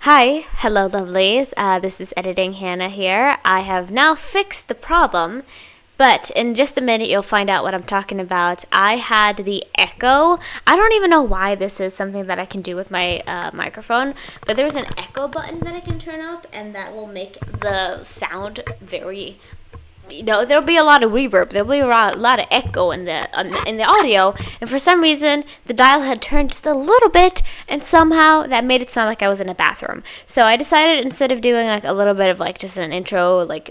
Hi, hello lovelies. This is Editing Hannah here. I have now fixed the problem, but in just a minute you'll find out what I'm talking about. I had the echo. I don't even know why this is something that I can do with my microphone, but there's an echo button that I can turn up, and that will make the sound very there'll be a lot of reverb. There'll be a lot of echo in the audio. And for some reason, the dial had turned just a little bit, and somehow that made it sound like I was in a bathroom. So I decided, instead of doing like a little bit of like just an intro, like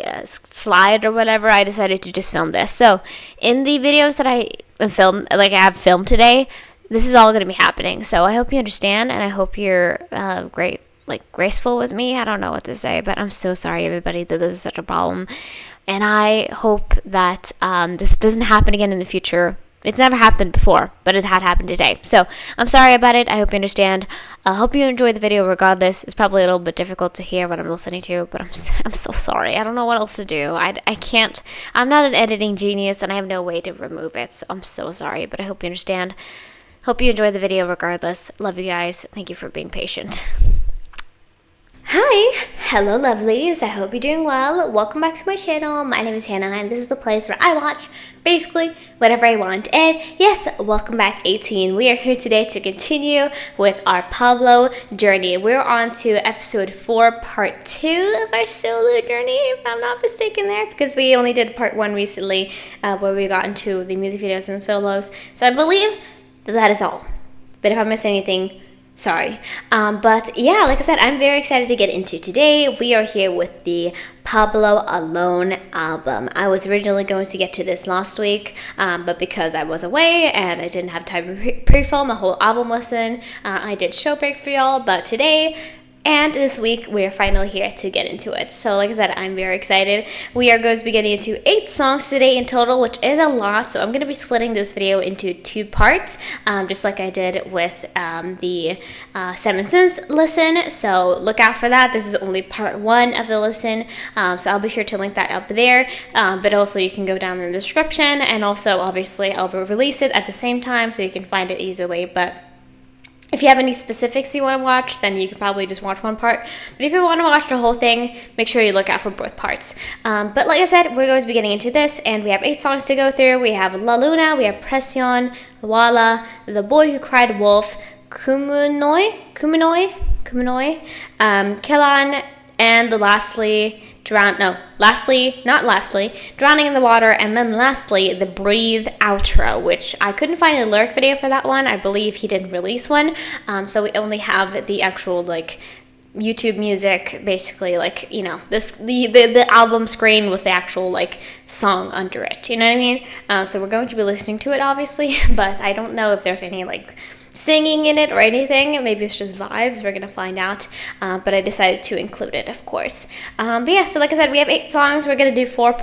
a slide or whatever, I decided to just film this. So in the videos that I have filmed today, this is all going to be happening. So I hope you understand, and I hope you're graceful with me. I don't know what to say, but I'm so sorry, everybody, that this is such a problem. And I hope that this doesn't happen again in the future. It's never happened before, but it had happened today. So I'm sorry about it. I hope you understand. I hope you enjoy the video regardless. It's probably a little bit difficult to hear what I'm listening to, but I'm so sorry. I don't know what else to do. I can't. I'm not an editing genius, and I have no way to remove it. So I'm so sorry, but I hope you understand. Hope you enjoy the video regardless. Love you guys. Thank you for being patient. Hi, hello lovelies, I hope you're doing well. Welcome back to my channel. My name is Hannah, and this is the place where I watch basically whatever I want. And yes, welcome back 18. We are here today to continue with our Pablo journey. We're on to episode 4, part 2 of our solo journey, if I'm not mistaken there, because we only did part 1 recently, where we got into the music videos and solos. So I believe that is all. But if I miss anything, sorry. But yeah, like I said, I'm very excited to get into today. We are here with the Pablo Alon album. I was originally going to get to this last week, but because I was away and I didn't have time to pre-film a whole album listen, I did show break for y'all. But today and this week, we're finally here to get into it. So like I said, I'm very excited. We are going to be getting into 8 songs today in total, which is a lot. So I'm going to be splitting this video into 2 parts, just like I did with the 7 Sins listen. So look out for that. This is only part 1 of the listen. So I'll be sure to link that up there. But also you can go down in the description. And also, obviously, I'll release it at the same time so you can find it easily. But if you have any specifics you want to watch, then you can probably just watch one part. But if you want to watch the whole thing, make sure you look out for both parts. But like I said, we're going to be getting into this, and we have 8 songs to go through. We have La Luna, we have Presyon, Wala, The Boy Who Cried Wolf, Kumunoi, Kelan, and Drowning in the Water, and then lastly, the Breathe outro, which I couldn't find a lyric video for that one. I believe he didn't release one, so we only have the actual, YouTube music, basically, the album screen with the actual, song under it, you know what I mean? So we're going to be listening to it, obviously, but I don't know if there's any, singing in it or anything. Maybe it's just vibes. We're gonna find out, but I decided to include it, of course. But yeah, so like I said, we have 8 songs. We're gonna do 4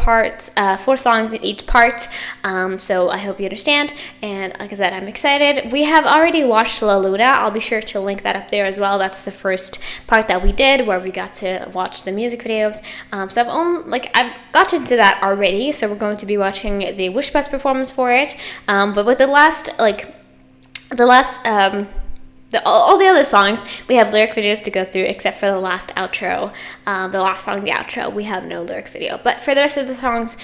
songs in each part, so I hope you understand. And like I said, I'm excited. We have already watched La Luna. I'll be sure to link that up there as well. That's the first part that we did, where we got to watch the music videos. So I've gotten to that already, so we're going to be watching the Wish Bus performance for it, but with all the other songs, we have lyric videos to go through, except for the last outro. The last song, the outro, we have no lyric video. But for the rest of the songs,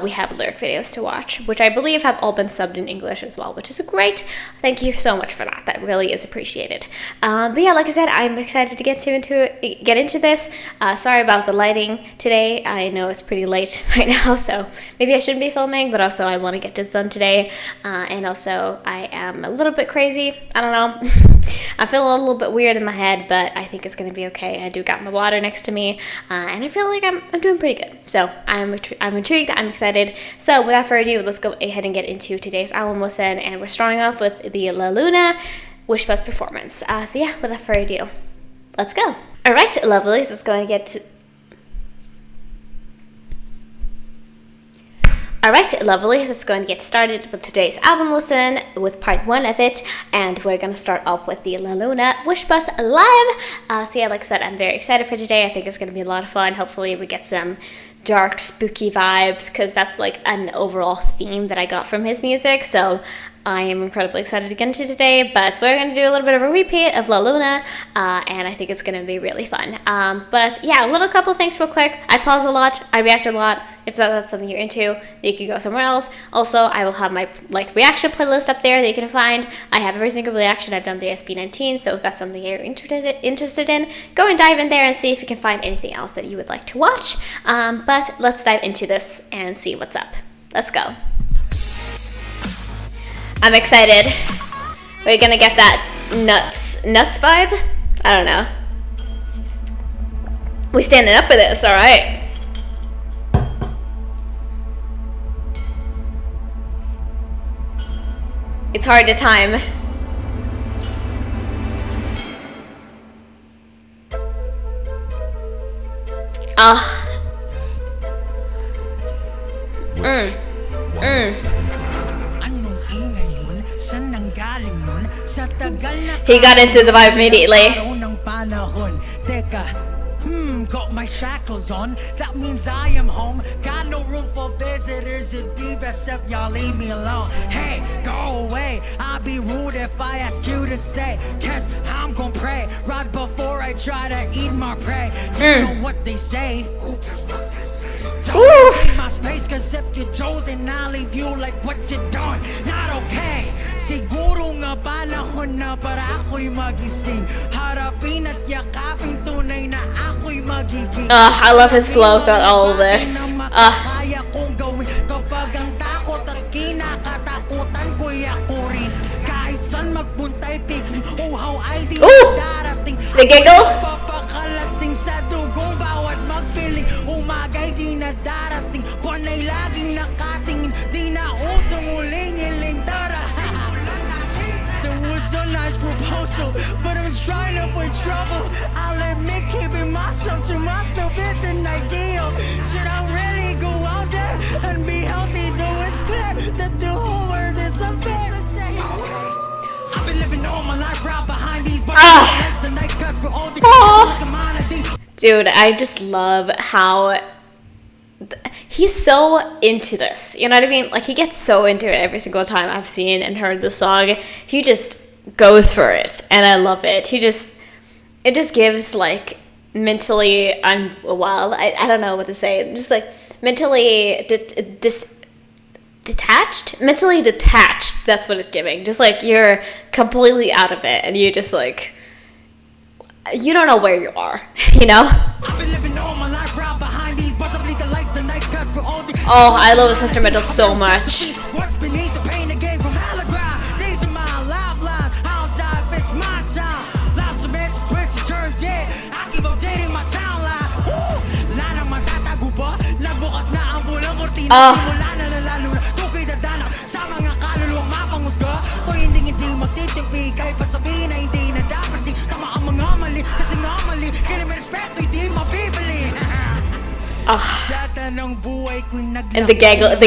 we have lyric videos to watch, which I believe have all been subbed in English as well, which is great. Thank you so much for that. That really is appreciated. But yeah, like I said, I'm excited to get into this. Sorry about the lighting today. I know it's pretty late right now, so maybe I shouldn't be filming, but also I want to get this done today. And also, I am a little bit crazy. I don't know. I feel a little bit weird in my head, but I think it's going to be okay. I do got my water next to me, and I feel like I'm doing pretty good. So I'm intrigued. I'm excited. So without further ado, let's go ahead and get into today's album listen, and we're starting off with the La Luna Wish Bus performance. So yeah, without further ado, let's go. All right, lovely. Let's go and get to... Alright, lovely, let's go and get started with today's album listen with part 1 of it, and we're going to start off with the La Luna Wish Bus live. So yeah, like I said, I'm very excited for today. I think it's going to be a lot of fun. Hopefully we get some dark, spooky vibes, because that's an overall theme that I got from his music. So I am incredibly excited to get into today, but we're going to do a little bit of a repeat of La Luna, and I think it's going to be really fun. But yeah, a little couple things real quick. I pause a lot, I react a lot. If that's something you're into, you can go somewhere else. Also, I will have my reaction playlist up there that you can find. I have every single reaction I've done the SB19, so if that's something you're interested in, go and dive in there and see if you can find anything else that you would like to watch. But let's dive into this and see what's up. Let's go. I'm excited. We're gonna get that nuts vibe? I don't know. We standing up for this, alright. It's hard to time. He got into the vibe immediately. Got my shackles on, that means I am home. Got no room for visitors, it'd be best if y'all leave me alone. Hey, go away, I'll be rude if I ask you to stay. Cause I'm gon' pray, right before I try to eat my prey. You know what they say? Don't leave my space, cause if you chose, then I'll leave you like what you done. Not okay. Siguro nga panahon na para ako'y magising. Harapin at yakapin tunay na ako'y magiging. I love his flow throughout all of this. Kaya kong gawin kapag ang takot at kinakatakutan ko'y ako rin. Kahit saan magpunta'y piging uhaw ay di darating. The giggle? Papakalasing sa dugong bawat magpiling. Umaga'y di na darating. Panay laging nakatingin. Di na usong uling-iling tara. So nice proposal, but I'm trying to avoid trouble. I'll admit keeping myself to myself is an ideal. Should I really go out there and be healthy? Though it's clear that the whole world is unfair. I've been living all my life right behind these bars. The night cut for all the dude, I just love how he's so into this. You know what I mean? Like, he gets so into it every single time I've seen and heard the song. He just goes for it, and I love it. It just gives like mentally I don't know what to say, just like mentally detached, that's what it's giving. Just like you're completely out of it and you just like, you don't know where you are, you know? Oh, I love his instrumental so much. And the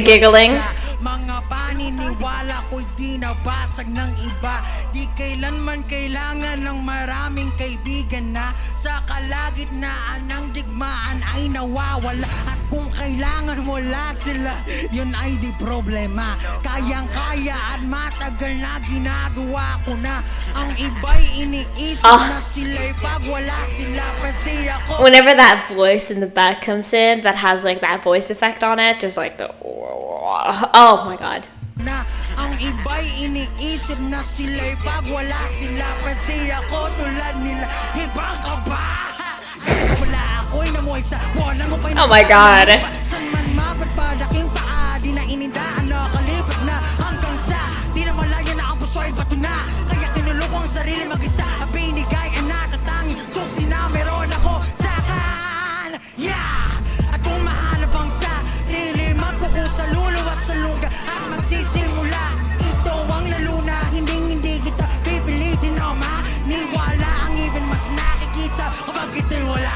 giggling. Mga paniniwala ko'y di nabasag ng iba. Di kailanman kailangan ng maraming kaibigan na sa kalagitnaan ng digmaan ay nawawala. At kung kailangan wala sila, yun ay di problema. Kayang-kaya at matagal na ginagawa ko na. Ang iba'y iniisip na sila'y pag wala sila, pwede ako. Whenever that voice in the back comes in, that has like that voice effect on it, just like the oh my god. Na ang iba'y iniisip na sila'y pag wala sila, pwede ako tulad nila. Ibang ka ba? Wala ako'y namuhay sa wala mo pa'y oh my god. San man mapagpadaking paa, di na inindaan na kalipas na. Hanggang sa di na malaya na ang puso ay bato na. Kaya kinulong ko ang sarili mag-isa. Ang binigay ang natatangin. Suksi na meron ako sa kan. Yeah! At kung mahanap ang sarili, magkukusa luluwas sa lugar at magsisimula. Ito ang laluna, hindi kita pipilitin o maniwala. Ang even mas nakikita kapag ito'y wala.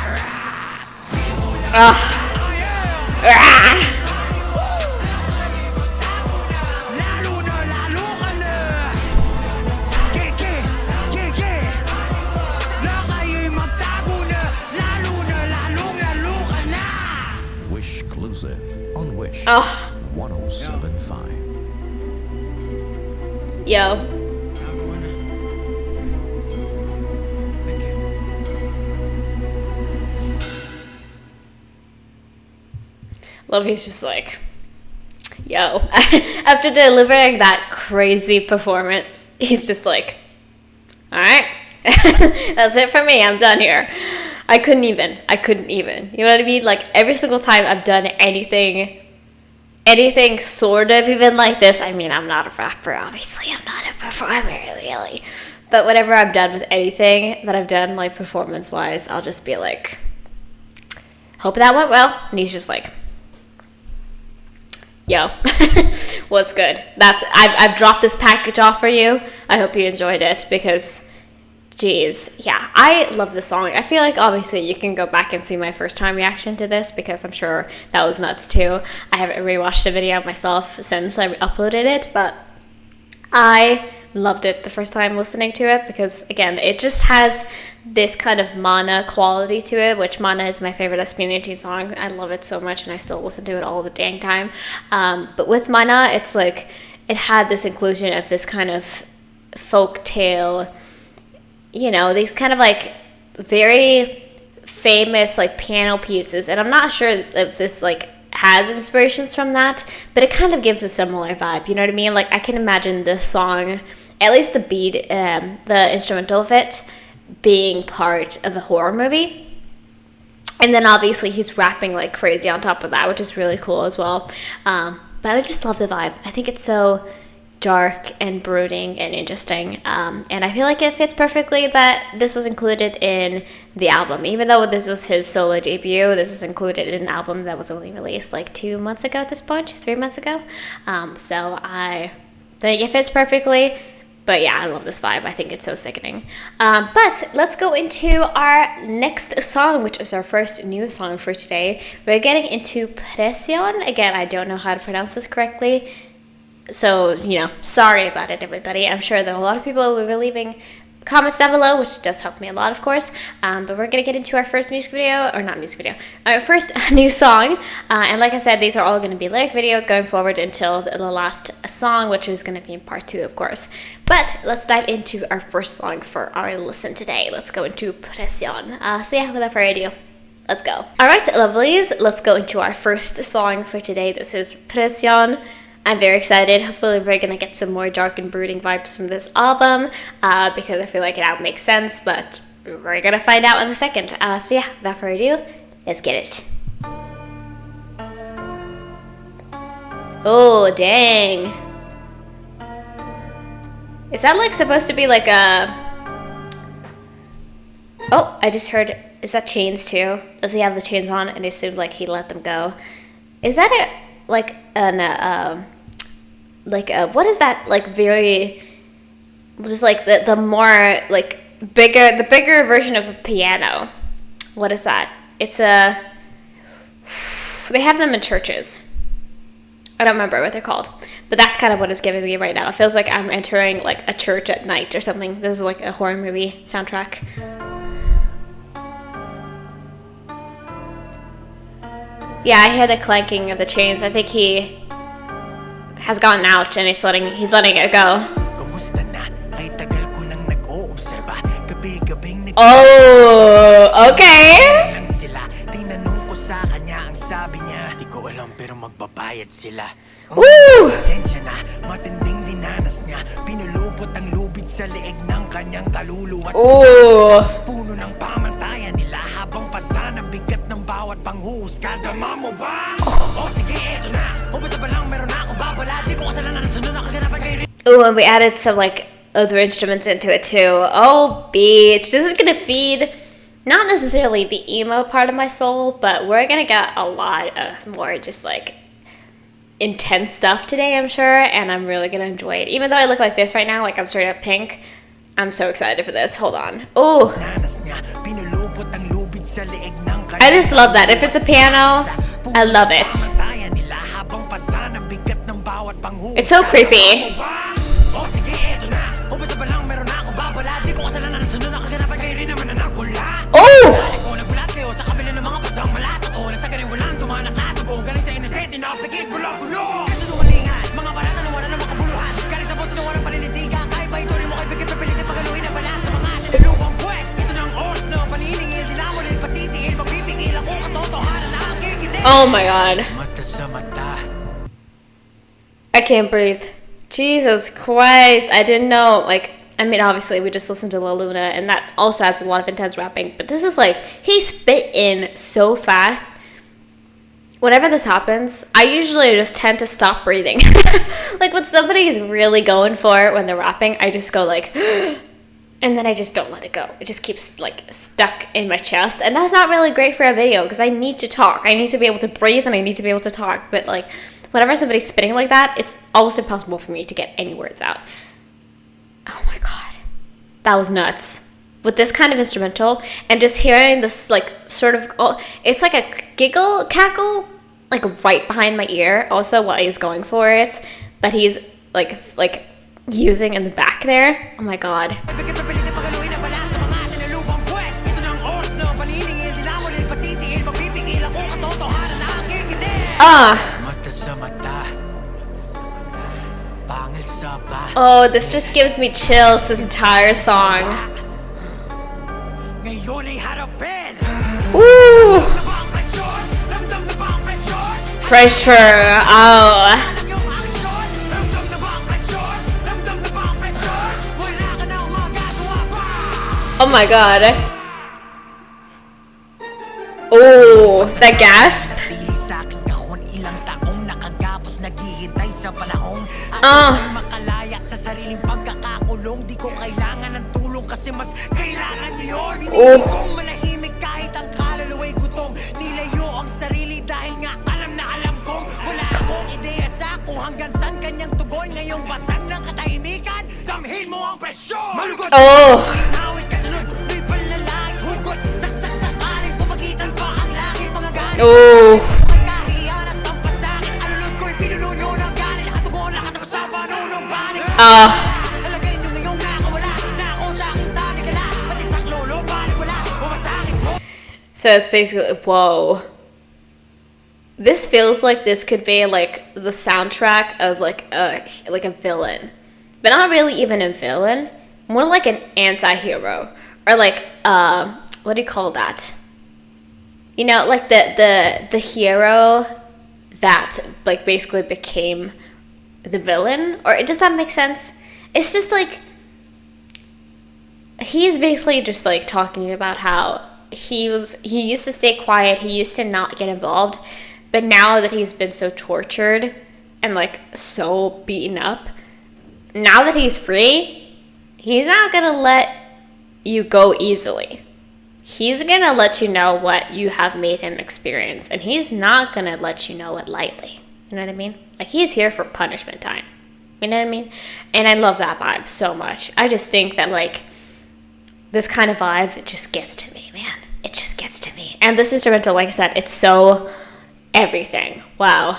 Exclusive on Wish 1075. Yo. Nagawa na. Thank you. Lovey's just like, yo. After delivering that crazy performance, he's just like, all right, that's it for me. I'm done here. I couldn't even. You know what I mean? Like, every single time I've done anything sort of even like this. I mean, I'm not a rapper, obviously. I'm not a performer, really. But whenever I'm done with anything that I've done, like, performance-wise, I'll just be like, hope that went well. And he's just like, yo, what's good? I've dropped this package off for you. I hope you enjoyed it because, geez, yeah, I love this song. I feel like obviously you can go back and see my first time reaction to this because I'm sure that was nuts too. I haven't rewatched the video myself since I uploaded it, but I loved it the first time listening to it because, again, it just has this kind of Mana quality to it, which Mana is my favorite SB19 song. I love it so much and I still listen to it all the dang time. But with Mana, it's like it had this inclusion of this kind of folk tale, you know, these kind of like very famous like piano pieces, and I'm not sure if this like has inspirations from that, but it kind of gives a similar vibe, you know what I mean? Like, I can imagine this song, at least the beat, the instrumental of it, being part of a horror movie. And then obviously he's rapping like crazy on top of that, which is really cool as well. But I just love the vibe. I think it's so dark and brooding and interesting, and I feel like it fits perfectly that this was included in the album. Even though this was his solo debut, this was included in an album that was only released like 2 months ago at this point, 3 months ago. So I think it fits perfectly. But yeah, I love this vibe. I think it's so sickening. But let's go into our next song, which is our first new song for today. We're getting into Presyon. Again, I don't know how to pronounce this correctly, so, you know, sorry about it, everybody. I'm sure that a lot of people will be leaving comments down below, which does help me a lot, of course. But we're going to get into our first music video, or not music video, our first new song. And like I said, these are all going to be lyric videos going forward until the last song, which is going to be in part 2, of course. But let's dive into our first song for our listen today. Let's go into Presyon. So yeah, without further ado, let's go. All right, lovelies, let's go into our first song for today. This is Presyon. I'm very excited. Hopefully we're going to get some more dark and brooding vibes from this album, because I feel like it makes sense, but we're going to find out in a second. So yeah, without further ado, let's get it. Oh, dang. Is that like supposed to be like a... Oh, I just heard... Is that chains too? Does he have the chains on? And it seemed like he let them go. Is that a... like an... what is that, like, very, just like the more like the bigger version of a piano? What is that? It's a, they have them in churches. I don't remember what they're called, but that's kind of what it's giving me right now. It feels like I'm entering like a church at night or something. This is like a horror movie soundtrack. Yeah, I hear the clanking of the chains. I think he has gotten out and he's letting it go. Oh, okay. Ooh. Ooh, and we added some like other instruments into it too. Oh, beats. This is gonna feed not necessarily the emo part of my soul, but we're gonna get a lot of more just like intense stuff today, I'm sure, and I'm really gonna enjoy it. Even though I look like this right now, like I'm straight up pink, I'm so excited for this. Hold on. Oh, I just love that. If it's a piano, I love it. It's so creepy. Oh! Oh my god. Mata sa mata. I can't breathe. Jesus Christ. I didn't know. Like, I mean, obviously, we just listened to La Luna, and that also has a lot of intense rapping. But this is like, he spit in so fast. Whenever this happens, I usually just tend to stop breathing. Like, when somebody is really going for it when they're rapping, I just go like, and then I just don't let it go. It just keeps like stuck in my chest. And that's not really great for a video because I need to talk. I need to be able to breathe and I need to be able to talk. But like, whenever somebody's spitting like that, it's almost impossible for me to get any words out. Oh my god. That was nuts. With this kind of instrumental and just hearing this like sort of, oh, it's like a giggle cackle like right behind my ear also while he's going for it that he's like using in the back there. Oh my god. Oh, this just gives me chills, this entire song. Woo! Pressure. Oh. Oh my god. Oh, that gasp. Makalaya sa sariling pagkakakulong. Di ko kailangan ng tulong kasi mas kailangan niyo yun. Kung manahimik kahit ang kaluluwa'y gutom. Nilayo ang sarili dahil nga alam na alam kong wala akong ideya sa kung hanggang saan kanyang tugon. Ngayong basag ng katahimikan, damhin mo ang presyon. Malugot! Nawit kasunod, may panlalangit hugot. Saksak sa kanin, pumagitan pa ang langit. Pangagani kahiyan at ang pasakit. Alulod ko'y pinununo ng ganin. Nakatugon, nakatapos sa panunong banik. Alagay nyo ngayong nakawala na ako sa aking tanikala. At isang lolo, banik wala, umasakit ko. So it's basically, whoa. This feels like this could be like the soundtrack of like a villain, but not really even a villain, more like an anti-hero or like what do you call that? You know, like the hero that like basically became the villain. Or does that make sense? It's just like he's basically just like talking about how he used to stay quiet, he used to not get involved. But now that he's been so tortured and like so beaten up, now that he's free, he's not gonna let you go easily. He's gonna let you know what you have made him experience, and he's not gonna let you know it lightly. You know what I mean? Like, he's here for punishment time. You know what I mean? And I love that vibe so much. I just think that like this kind of vibe, it just gets to me, man. It just gets to me. And this instrumental, like I said, it's so everything. Wow.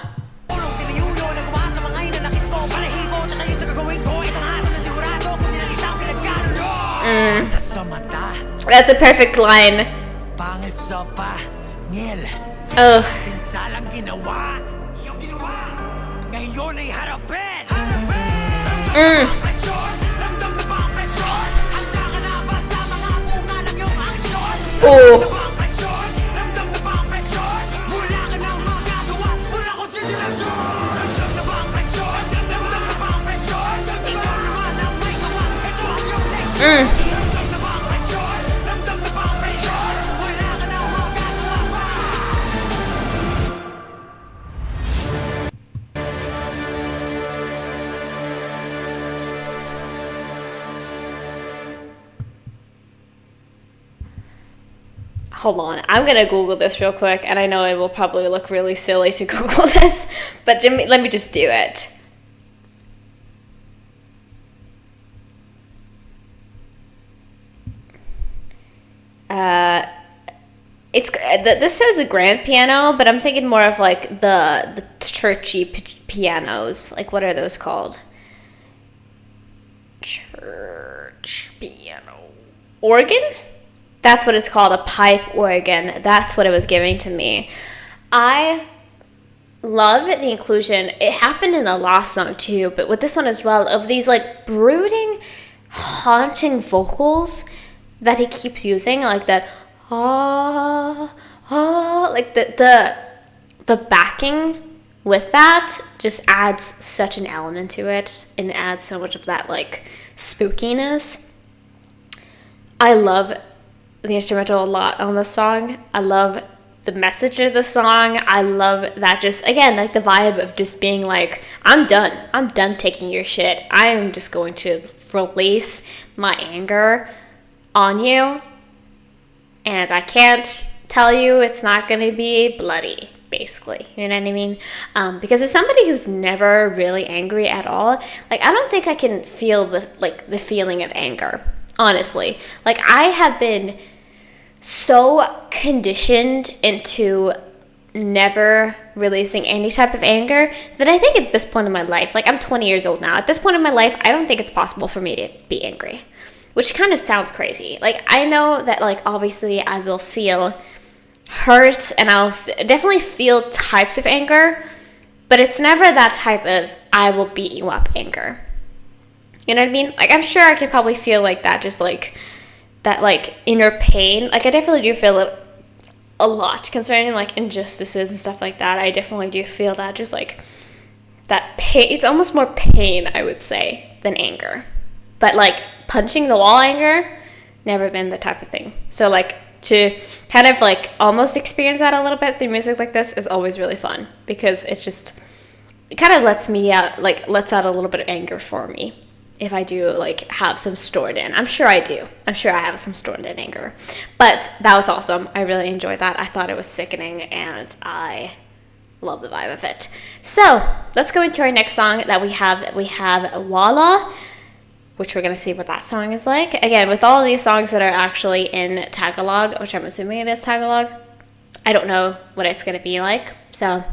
That's a perfect line. Oh. Oh. Hold on, I'm gonna Google this real quick, and I know it will probably look really silly to Google this, but let me just do it. This says a grand piano, but I'm thinking more of like the churchy pianos. Like, what are those called? Church piano. Organ? That's what it's called, a pipe organ. That's what it was giving to me. I love the inclusion. It happened in the last song too, but with this one as well, of these like brooding, haunting vocals that he keeps using, like that like the the backing with that just adds such an element to it and adds so much of that like spookiness. I love the instrumental a lot on this song. I love the message of the song. I love that, just again, like the vibe of just being like, I'm done taking your shit. I am just going to release my anger on you, and I can't tell you it's not going to be bloody, basically. You know what I mean? Because as somebody who's never really angry at all, like I don't think I can feel the feeling of anger, honestly. Like I have been so conditioned into never releasing any type of anger that I think at this point in my life, like I'm 20 years old now, at this point in my life, I don't think it's possible for me to be angry, which kind of sounds crazy. Like I know that like obviously I will feel hurt and I'll definitely feel types of anger, but it's never that type of I will beat you up anger. You know what I mean? Like I'm sure I could probably feel like that, just like that like inner pain. Like I definitely do feel it a lot concerning like injustices and stuff like that. I definitely do feel that, just like that pain. It's almost more pain, I would say, than anger. But like punching the wall anger, never been the type of thing. So like to kind of like almost experience that a little bit through music like this is always really fun, because it's just, it kind of lets out a little bit of anger for me. If I do like have some stored in, I'm sure I do. I'm sure I have some stored in anger. But that was awesome. I really enjoyed that. I thought it was sickening, and I love the vibe of it. So let's go into our next song that we have. We have Walla, which we're gonna see what that song is like. Again, with all of these songs that are actually in Tagalog, which I'm assuming it is Tagalog, I don't know what it's gonna be like. So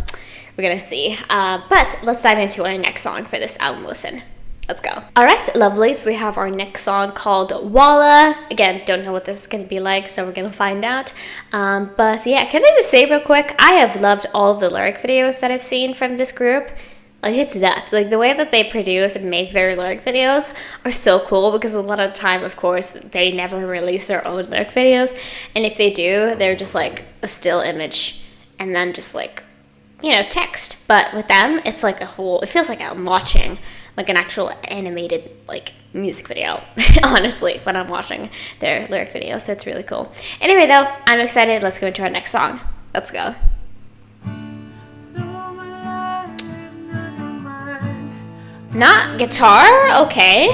we're gonna see. But let's dive into our next song for this album listen. Let's go. All right, lovelies, we have our next song called Walla. Again, don't know what this is going to be like, so we're going to find out. But yeah, can I just say real quick, I have loved all of the lyric videos that I've seen from this group. Like, it's nuts. Like, the way that they produce and make their lyric videos are so cool, because a lot of the time, of course, they never release their own lyric videos. And if they do, they're just like a still image and then just like, you know, text. But with them, it's like it feels like I'm watching like an actual animated like music video, honestly, when I'm watching their lyric video. So it's really cool. Anyway, though, I'm excited. Let's go into our next song. Let's go. Not guitar? Okay.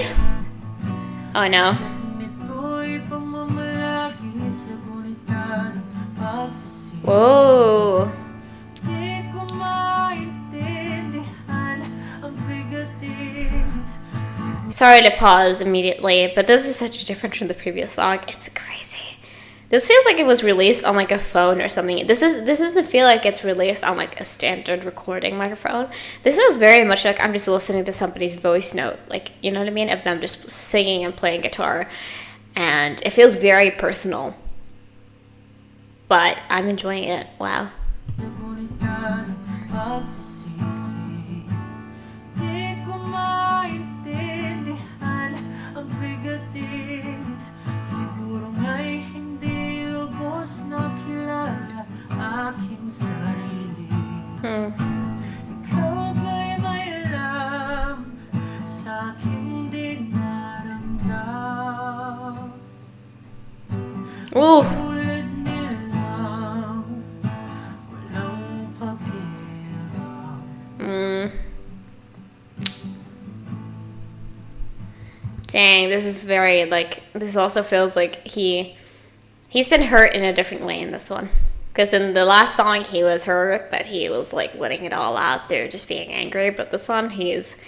Oh no. Whoa. Sorry to pause immediately, but this is such a different from the previous song. It's crazy. This feels like it was released on like a phone or something. This doesn't feel like it's released on like a standard recording microphone. This feels very much like I'm just listening to somebody's voice note, like, you know what I mean, of them just singing and playing guitar, and it feels very personal. But I'm enjoying it. Wow. Ooh. Dang, this is very, like, this also feels like he's been hurt in a different way in this one. Because in the last song, he was hurt, but he was, like, letting it all out through just being angry. But this one, he's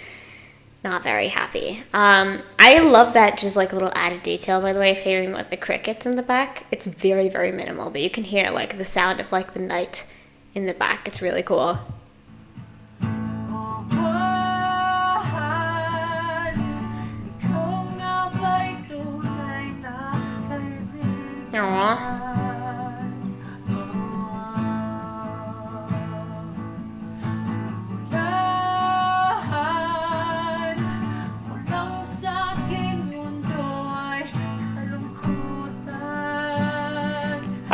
not very happy. I love that just, like, little added detail, by the way, of hearing, like, the crickets in the back. It's very, very minimal, but you can hear, like, the sound of, like, the night in the back. It's really cool. Aww.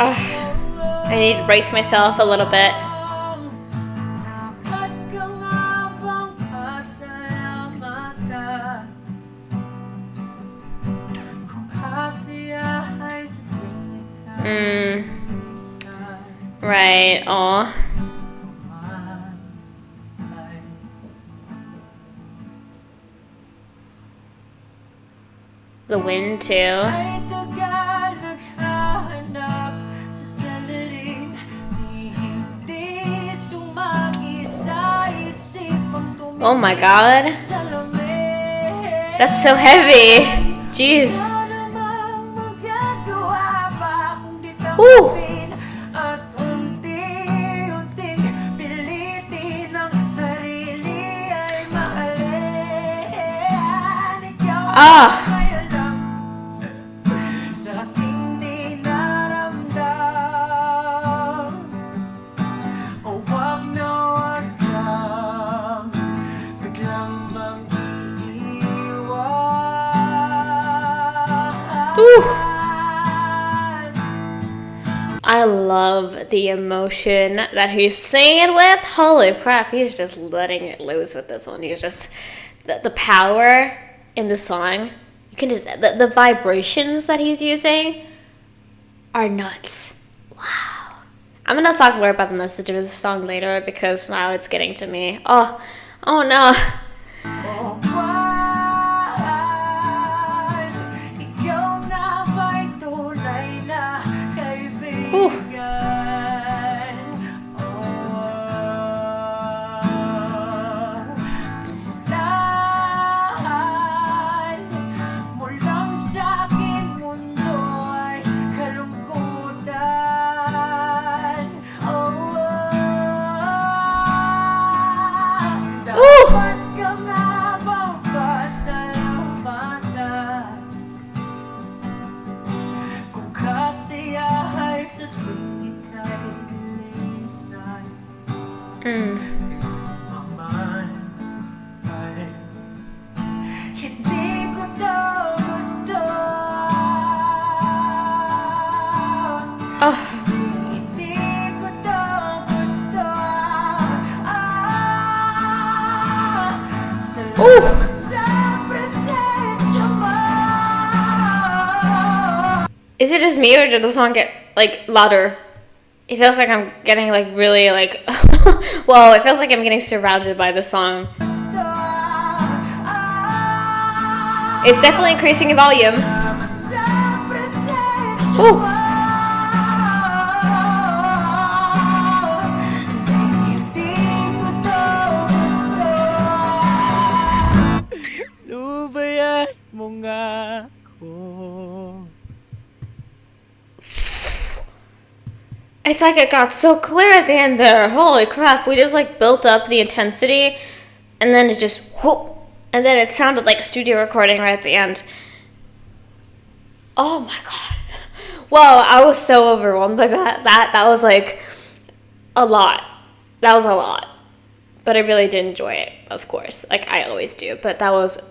I need to brace myself a little bit. right. Aw. The wind too. Ay tagal naghahanap sa salarin, di hindi sumagi sa isipang tumingin. Oh my god. Salamin. That's so heavy. Jeez. Wala namang magagawa pa kung di Woo. tanggapin at unti-unting pilitin ang sarili ay mahalin. Ikaw Ah. ay alam sa aking di naramdam. O wag na wag kang biglang mag-iwan. I love the emotion that he's singing with. Holy crap, he's just letting it loose with this one. He's just, the power in the song, you can just, the vibrations that he's using are nuts. Wow. I'm gonna talk more about the message of this song later because now it's getting to me. Oh no. Is it just me or did the song get like louder? It feels like I'm getting like really like well, it feels like I'm getting surrounded by the song. It's definitely increasing in volume. Ooh. Lubayan mo nga ako. It's like it got so clear at the end there. Holy crap, we just like built up the intensity and then it just whoop, and then it sounded like a studio recording right at the end. Oh my god. Whoa, I was so overwhelmed by that. That was like a lot. That was a lot. But I really did enjoy it, of course. Like I always do. But that was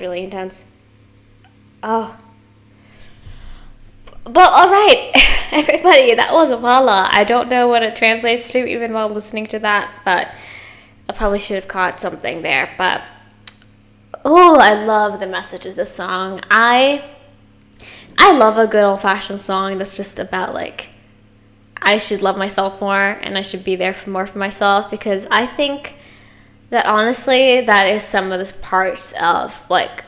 really intense. Oh. But alright, everybody, that was Wala. I don't know what it translates to even while listening to that, but I probably should have caught something there. But, oh, I love the message of this song. I love a good old-fashioned song that's just about, like, I should love myself more and I should be there for more for myself, because I think that, honestly, that is some of the parts of, like,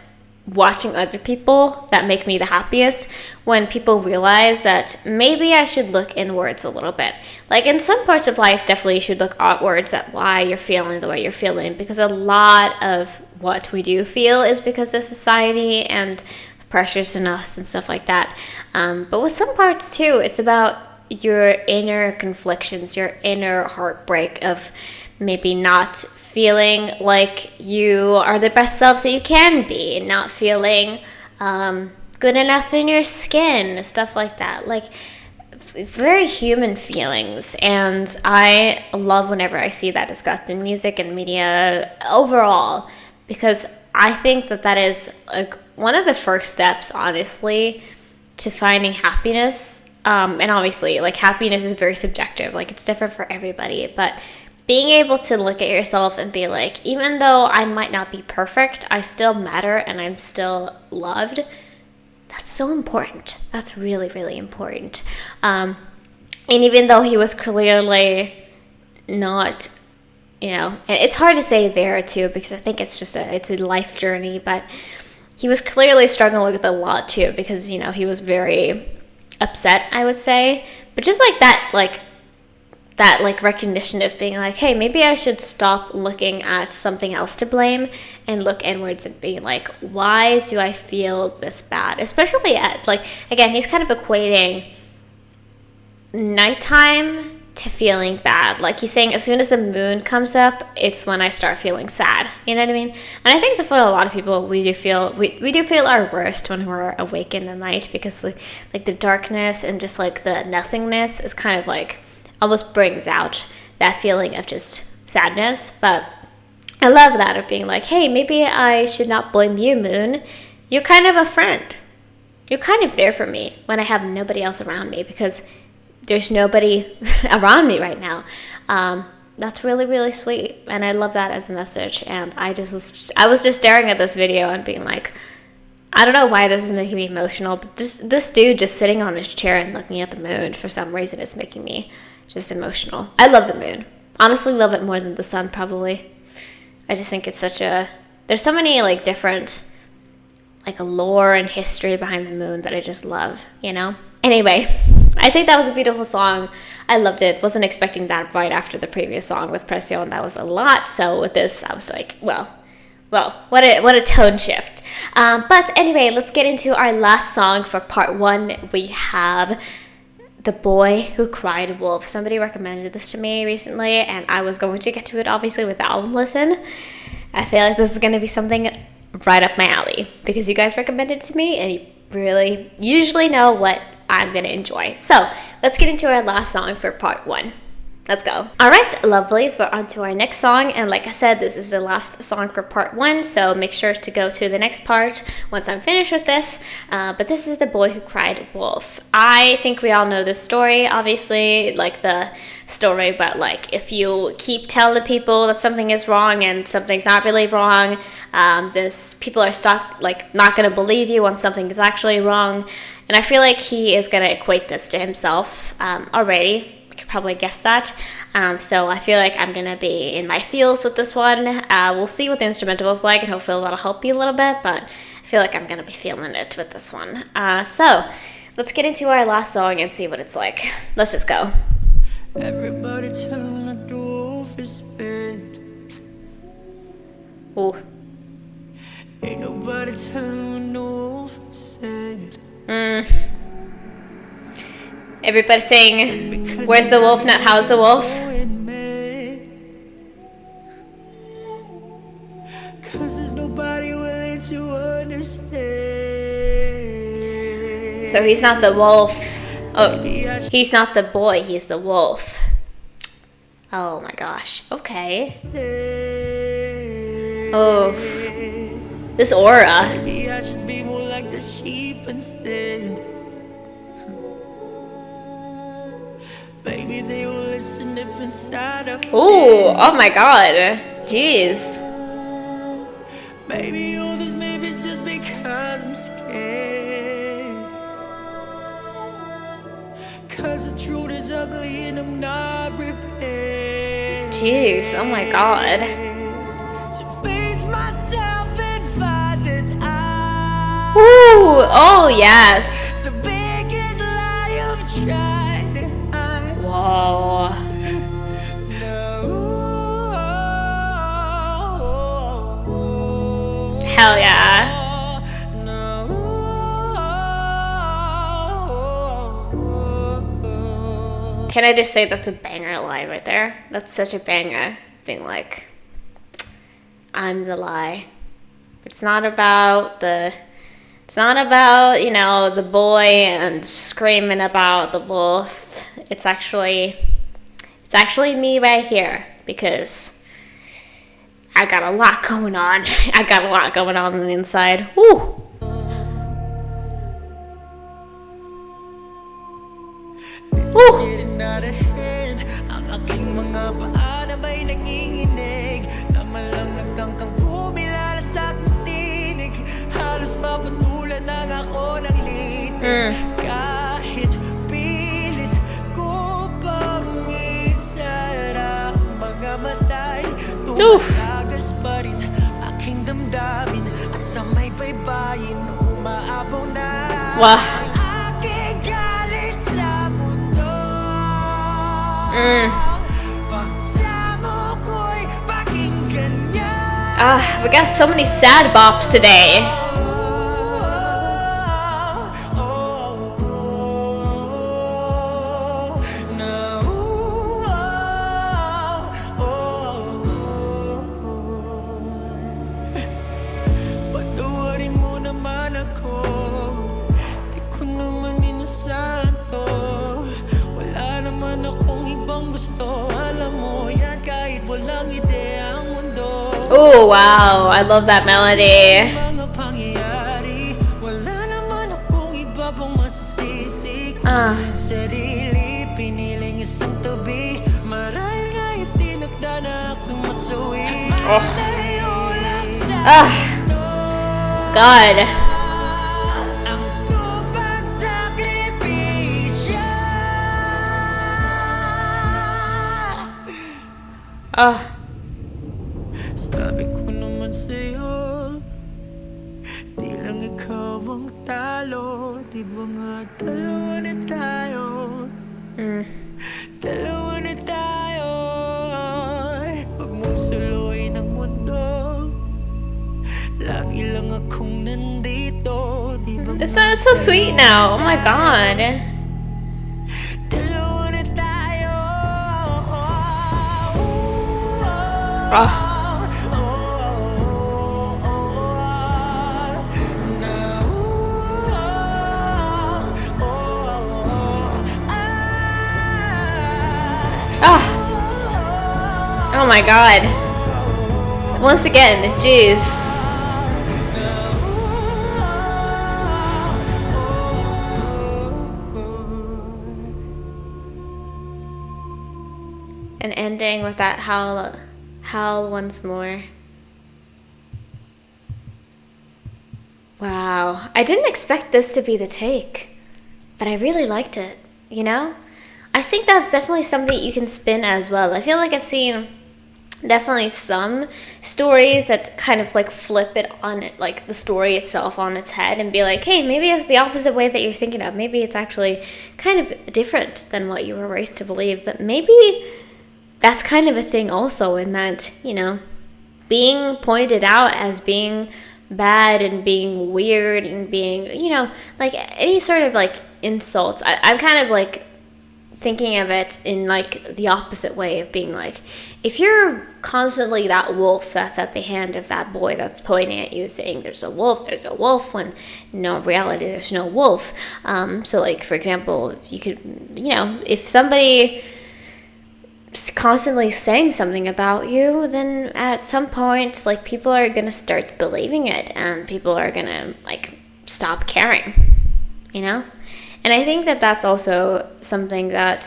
watching other people that make me the happiest, when people realize that maybe I should look inwards a little bit. Like in some parts of life, definitely you should look outwards at why you're feeling the way you're feeling, because a lot of what we do feel is because of society and pressures in us and stuff like that. But with some parts too, it's about your inner conflictions, your inner heartbreak of maybe not feeling like you are the best selves that you can be, not feeling good enough in your skin, stuff like that. Like very human feelings, and I love whenever I see that discussed in music and media overall, because I think that that is like one of the first steps, honestly, to finding happiness. And obviously, like, happiness is very subjective, like it's different for everybody, but being able to look at yourself and be like, even though I might not be perfect, I still matter and I'm still loved. That's so important. That's really, really important. And even though he was clearly not, and it's hard to say there too, because I think it's just it's a life journey, but he was clearly struggling with a lot too, because, he was very upset, I would say. But just like that recognition of being like, hey, maybe I should stop looking at something else to blame and look inwards and being like, why do I feel this bad? Especially at, again, he's kind of equating nighttime to feeling bad. Like, he's saying as soon as the moon comes up, it's when I start feeling sad. You know what I mean? And I think that for a lot of people, we do feel our worst when we're awake in the night, because the darkness and just the nothingness is kind of almost brings out that feeling of just sadness. But I love that, of being like, hey, maybe I should not blame you, moon. You're kind of a friend. You're kind of there for me when I have nobody else around me, because there's nobody around me right now. That's really, really sweet. And I love that as a message. And I was just staring at this video and being like, I don't know why this is making me emotional, but just this dude just sitting on his chair and looking at the moon, for some reason, is making me just emotional. I love the moon. Honestly, love it more than the sun, probably. I just think it's there's so many different lore and history behind the moon that I just love, Anyway, I think that was a beautiful song. I loved it. Wasn't expecting that right after the previous song with Presyon. That was a lot. So with this, I was like, well, what a tone shift. But anyway, let's get into our last song for part 1. We have The Boy Who Cried Wolf. Somebody recommended this to me recently, and I was going to get to it, obviously, with the album listen. I feel like this is going to be something right up my alley, because you guys recommended it to me, and you really usually know what I'm going to enjoy. So let's get into our last song for part 1. Let's go. All right, lovelies, we're on to our next song. And like I said, this is the last song for part 1, so make sure to go to the next part once I'm finished with this. But this is The Boy Who Cried Wolf. I think we all know this story, obviously, the story about if you keep telling people that something is wrong and something's not really wrong, people are stuck, not going to believe you when something is actually wrong. And I feel like he is going to equate this to himself already. Could probably guess that. So I feel like I'm gonna be in my feels with this one. We'll see what the instrumental is like, and hopefully that'll help you a little bit, but I feel like I'm gonna be feeling it with this one. So let's get into our last song and see what it's like. Let's just go. Everybody telling the wolf is bad. Ooh. Ain't nobody telling the wolf is sad. Everybody saying, where's the wolf, not how's the wolf? Cause there's nobody willing to understand. So he's not the wolf. Oh, he's not the boy, he's the wolf. Oh my gosh, okay. Oh, this aura. Maybe I should be more like the sheep instead. Maybe they will listen if inside of Ooh, oh my god. Jeez. Maybe all this, maybe it's just because I'm scared. Cause the truth is ugly and I'm not prepared. Jeez, oh my god. To face myself and find that Ooh, oh yes. the biggest lie of tried. Whoa. Hell yeah. Can I just say that's a banger line right there? That's such a banger. Being like, I'm the lie. It's not about, the boy and screaming about the wolf. It's actually me right here, because I got a lot going on. I got a lot going on the inside. Woo! Woo! Ang aking mga paa na ba'y nanginginig, na malang nagtangkang kumilala sa aking tinig. Halos mapatulan lang ako ng liit. Kahit pilit kong Oof. Malagas pa rin aking damdamin at sa may baybayin umaapaw na Wow. ang aking galit sa mundo. Pagsamo ko'y pakinggan niya. We got so many sad bops today. Patawarin mo naman ako, di ko naman inasahan to. Wala naman akong ibang gusto, alam mo yan kahit walang ideya ang mundo. Oh, wow. I love that melody. Mga pangyayari, wala naman akong iba pang masisisi. Sarili, piniling isang tabi, marahil nga itinagda na aking masuwi. God. Ang tupad sakripisyo. Sabi ko naman sa'yo, di lang ikaw ang talo. Di ba nga dalawa na tayo? Dalawa na tayo. Huwag mong suluin ang mundo, lagi lang akong nandito. Di ba It's so sweet now. Oh my God. dalawa na tayo? Oh my God. Once again, jeez. And ending with that howl once more. Wow. I didn't expect this to be the take, but I really liked it, you know? I think that's definitely something you can spin as well. I feel like I've seen definitely some stories that kind of like flip it on it, like the story itself on its head and be like, hey, maybe it's the opposite way that you're thinking of. Maybe it's actually kind of different than what you were raised to believe. But maybe that's kind of a thing also, in that, you know, being pointed out as being bad and being weird and being, you know, like any sort of like insults. I'm kind of like thinking of it in like the opposite way of being like, if you're constantly that wolf that's at the hand of that boy that's pointing at you saying there's a wolf, when no, in reality there's no wolf. So like, for example, you could, you know, if somebody constantly saying something about you, then at some point, like, people are gonna start believing it and people are gonna like stop caring, you know? And I think that that's also something that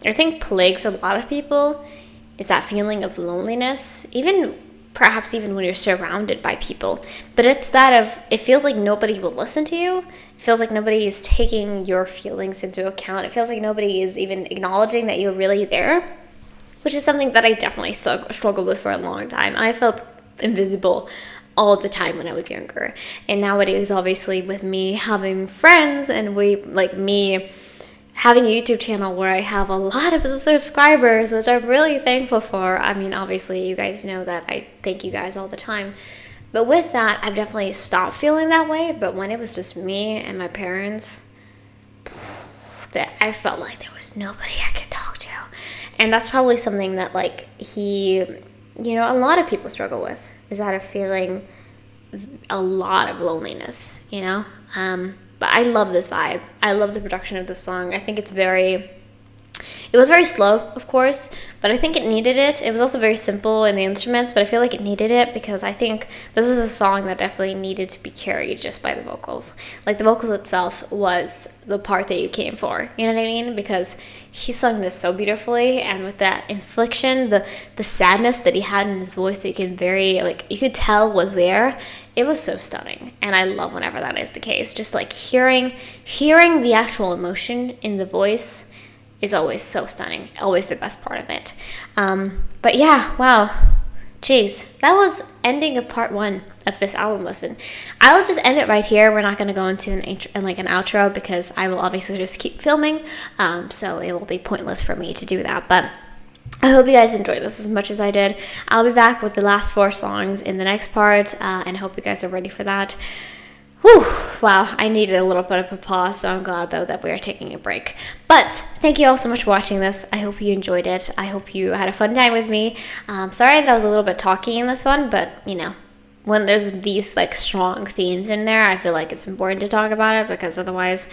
I think plagues a lot of people, is that feeling of loneliness, perhaps even when you're surrounded by people. But it's that of, it feels like nobody will listen to you. It feels like nobody is taking your feelings into account. It feels like nobody is even acknowledging that you're really there, which is something that I definitely struggled with for a long time. I felt invisible all the time when I was younger. And nowadays, obviously, with me having friends and me having a YouTube channel where I have a lot of subscribers, which I'm really thankful for. I mean, obviously, you guys know that I thank you guys all the time. But with that, I've definitely stopped feeling that way. But when it was just me and my parents, that I felt like there was nobody I could talk to. And that's probably something that, like, a lot of people struggle with, is that of feeling a lot of loneliness, you know? But I love this vibe. I love the production of the song. I think it was very slow, of course, but I think it needed it. It was also very simple in the instruments, but I feel like it needed it because I think this is a song that definitely needed to be carried just by the vocals. Like, the vocals itself was the part that you came for, you know what I mean? Because he sung this so beautifully, and with that inflection, the sadness that he had in his voice that you could tell was there. It was so stunning, and I love whenever that is the case. Just like hearing the actual emotion in the voice is always so stunning, always the best part of it. But yeah, wow, Jeez, that was ending of part 1 of this album listen. I will just end it right here. We're not going to go into an outro because I will obviously just keep filming, so it will be pointless for me to do that. But I hope you guys enjoyed this as much as I did. I'll be back with the last 4 songs in the next part, and I hope you guys are ready for that. Whew, wow, I needed a little bit of a pause, so I'm glad, though, that we are taking a break. But thank you all so much for watching this. I hope you enjoyed it. I hope you had a fun time with me. Sorry that I was a little bit talky in this one, but, you know, when there's these, like, strong themes in there, I feel like it's important to talk about it, because otherwise,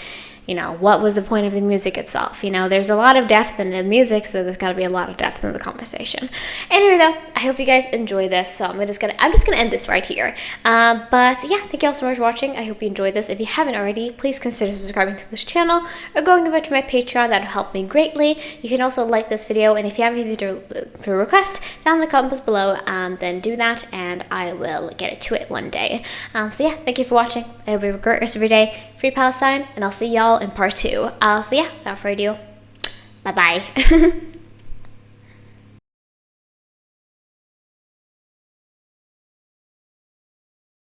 you know, what was the point of the music itself? You know, there's a lot of depth in the music, so there's got to be a lot of depth in the conversation. Anyway, though, I hope you guys enjoy this, so I'm just gonna end this right here. But yeah, thank you all so much for watching. I hope you enjoyed this. If you haven't already, please consider subscribing to this channel or going over to my Patreon. That'll help me greatly. You can also like this video, and if you have anything to request down in the comments below, then do that, and I will get to it one day. So yeah, thank you for watching. I hope you have a great rest of your day. Free Palestine, and I'll see y'all in part 2. So yeah, without further ado, bye-bye.